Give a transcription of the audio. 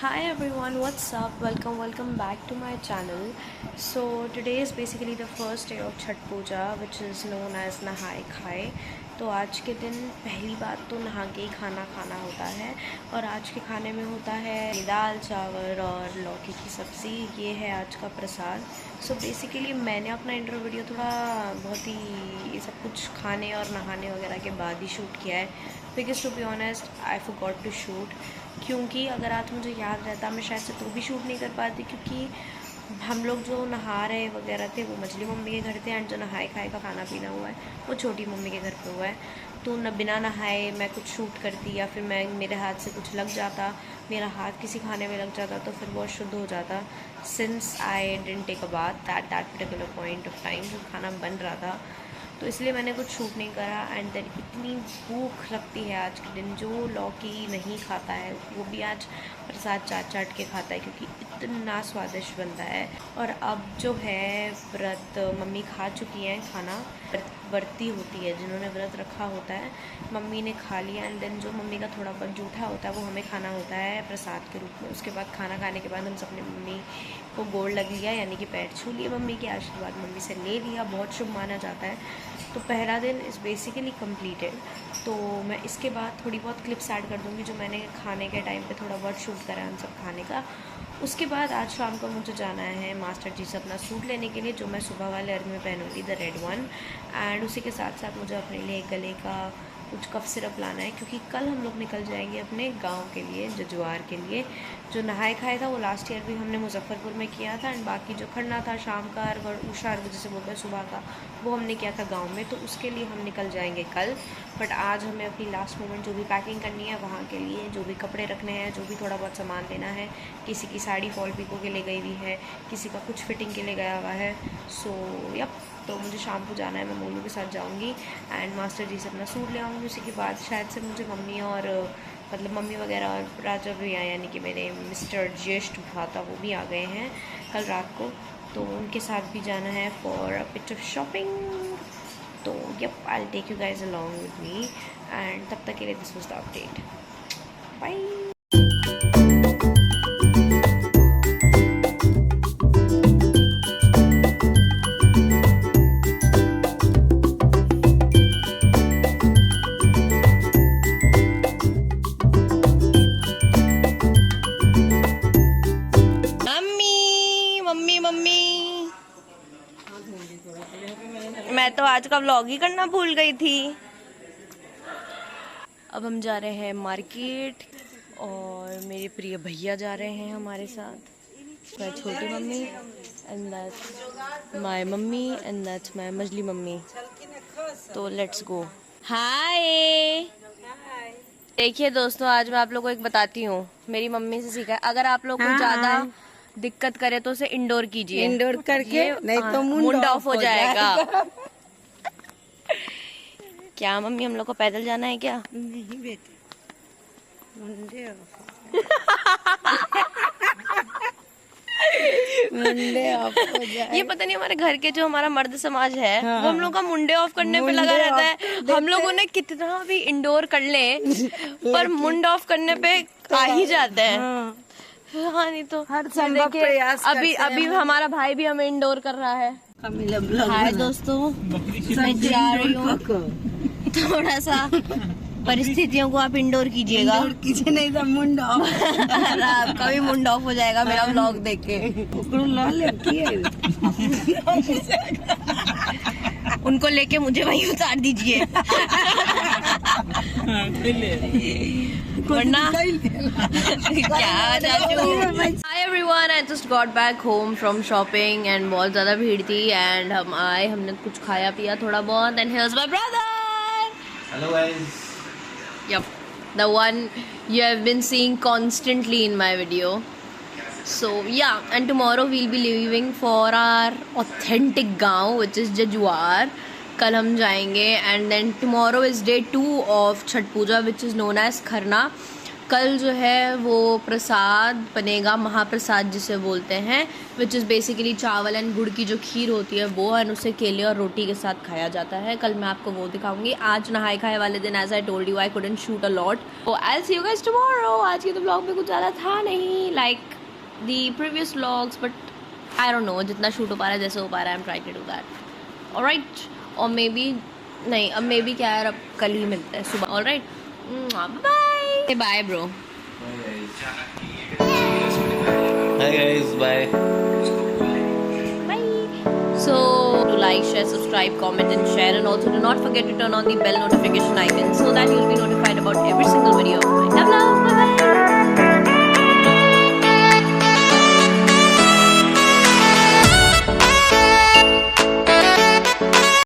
Hi everyone, what's up? Welcome back to my channel. So today is basically the first day of Chhat Puja, which is known as नहाए खाए। तो आज के दिन पहली बात तो नहा के ही खाना खाना होता है और आज के खाने में होता है दाल चावल और लौकी की सब्ज़ी। ये है आज का प्रसाद। सो बेसिकली मैंने अपना इंट्रो वीडियो थोड़ा बहुत ही ये सब कुछ खाने और नहाने वगैरह के बाद ही शूट किया है, because to be honest I forgot to shoot. क्योंकि अगर आज मुझे याद रहता मैं शायद से तो भी शूट नहीं कर पाती, क्योंकि हम लोग जो नहा रहे वगैरह थे वो मछली मम्मी के घर थे एंड जो नहाए खाए का खाना पीना हुआ है वो छोटी मम्मी के घर पे हुआ है। तो न बिना नहाए मैं कुछ शूट करती या फिर मैं मेरे हाथ से कुछ लग जाता, मेरा हाथ किसी खाने में लग जाता तो फिर वो अशुद्ध हो जाता। Since I didn't take a bath that particular point of time जो खाना बन रहा था, तो इसलिए मैंने कुछ शूट नहीं करा। एंड देन इतनी भूख लगती है आज के दिन, जो लौकी नहीं खाता है वो भी आज प्रसाद चाट चाट के खाता है क्योंकि इतना स्वादिष्ट बनता है। और अब जो है व्रत मम्मी खा चुकी हैं खाना, व्रती होती है जिन्होंने व्रत रखा होता है, मम्मी ने खा लिया। एंड देन जो मम्मी का थोड़ा बहुत जूठा होता है वो हमें खाना होता है प्रसाद के रूप में। उसके बाद खाना खाने के बाद हम सबने मम्मी को गोड़ लग लिया, यानी कि पैर छू लिए, मम्मी के आशीर्वाद मम्मी से ले लिया, बहुत शुभ माना जाता है। तो पहला दिन इज़ बेसिकली कम्प्लीटेड। तो मैं इसके बाद थोड़ी बहुत क्लिप्स ऐड कर दूँगी जो मैंने खाने के टाइम पे थोड़ा बहुत शूट करा है उन सब खाने का। उसके बाद आज शाम को मुझे जाना है मास्टर जी से अपना सूट लेने के लिए, जो मैं सुबह वाले अर्घ में पहनूंगी, द रेड वन। एंड उसी के साथ साथ मुझे अपने लिए गले का कुछ कफ सिरप लाना है, क्योंकि कल हम लोग निकल जाएंगे अपने गांव के लिए, जजुआर के लिए। जो नहाए खाए था वो लास्ट ईयर भी हमने मुजफ्फरपुर में किया था, एंड बाकी जो खरना था शाम का अर्घ और उषा अर्घ जैसे बोलते हैं सुबह का, वो हमने किया था गांव में। तो उसके लिए हम निकल जाएंगे कल। बट आज हमें अपनी लास्ट मोमेंट जो भी पैकिंग करनी है वहाँ के लिए, जो भी कपड़े रखने हैं, जो भी थोड़ा बहुत सामान लेना है, किसी की साड़ी फॉल पिको के लिए गई हुई है, किसी का कुछ फिटिंग के लिए गया हुआ है। सो यप, तो मुझे शाम को जाना है, मैं मोलू के साथ जाऊंगी एंड मास्टर जी से अपना सूट ले आऊँगी। उसी के बाद शायद से मुझे मम्मी और मतलब मम्मी वगैरह और राजा भी आए, यानी कि मेरे मिस्टर ज्येष्ठ भ्राता वो भी आ गए हैं कल रात को, तो उनके साथ भी जाना है for a bit of shopping. तो yup, I will take you guys along with me. And तब तक के लिए this was the update. Bye. मैं तो आज का व्लॉग ही करना भूल गई थी। अब हम जा रहे हैं मार्केट और मेरे प्रिय भैया जा रहे हैं हमारे साथ। मैं छोटी mummy and that's my mummy and that's my मजली मम्मी। तो लेट्स गो। हाय, देखिए दोस्तों, आज मैं आप लोगों को एक बताती हूँ, मेरी मम्मी से सीखा है। अगर आप लोग को ज्यादा दिक्कत करे तो उसे इंडोर कीजिए, इंडोर करके, नहीं तो मुंड ऑफ हो जाएगा। क्या मम्मी, हम लोग को पैदल जाना है क्या? नहीं बेटे, मुंडे ऑफ हो जाए। ये पता नहीं हमारे घर के जो हमारा मर्द समाज है वो हम लोग का मुंडे ऑफ करने पे लगा रहता है। हम लोगों ने कितना भी इंडोर कर ले पर मुंड ऑफ करने पे आ ही जाते हैं। हाँ, नहीं तो हर संभव प्रयास अभी हमारा भाई भी हमें इंडोर कर रहा है। हाय दोस्तों, मैं जा रही हूँ, थोड़ा सा परिस्थितियों को आप इंडोर कीजिएगा, नहीं तो मुंड ऑफ। आपका भी मुंड ऑफ हो जाएगा मेरा व्लॉग देख के। उनको लेके मुझे वहीं उतार दीजिए वरना क्या चाचू। Hi everyone, I just got back home from shopping and बहुत ज़्यादा भीड़ थी एंड हम आए, हमने कुछ खाया पिया थोड़ा बहुत and here's my brother. Hello guys. Yep, the one you have been seeing constantly in my video. So yeah, and tomorrow we'll be leaving for our authentic गाँव which is जजुआर। कल हम जाएंगे and then tomorrow is day 2 of Chhath Puja which is known as Kharna. कल जो है वो प्रसाद बनेगा, महाप्रसाद जिसे बोलते हैं, विच इज़ बेसिकली चावल एंड गुड़ की जो खीर होती है वो, एंड उसे केले और रोटी के साथ खाया जाता है। कल मैं आपको वो दिखाऊंगी। आज नहाए खाए वाले दिन, as I told you, I couldn't shoot a lot, so I will see you guys tomorrow. आज के तो ब्लॉग में कुछ ज़्यादा था नहीं, like the previous vlogs, but I don't know, जितना शूट हो पा रहा है, जैसे हो पा रहा है, I am trying to do that. Alright, और मे बी नहीं, अब मे बी क्या है, अब कल ही मिलते हैं सुबह। Alright, bye bye bro. Hi guys, bye. Bye. So do like, share, subscribe, comment and share, and also do not forget to turn on the bell notification icon so that you'll be notified about every single video of mine.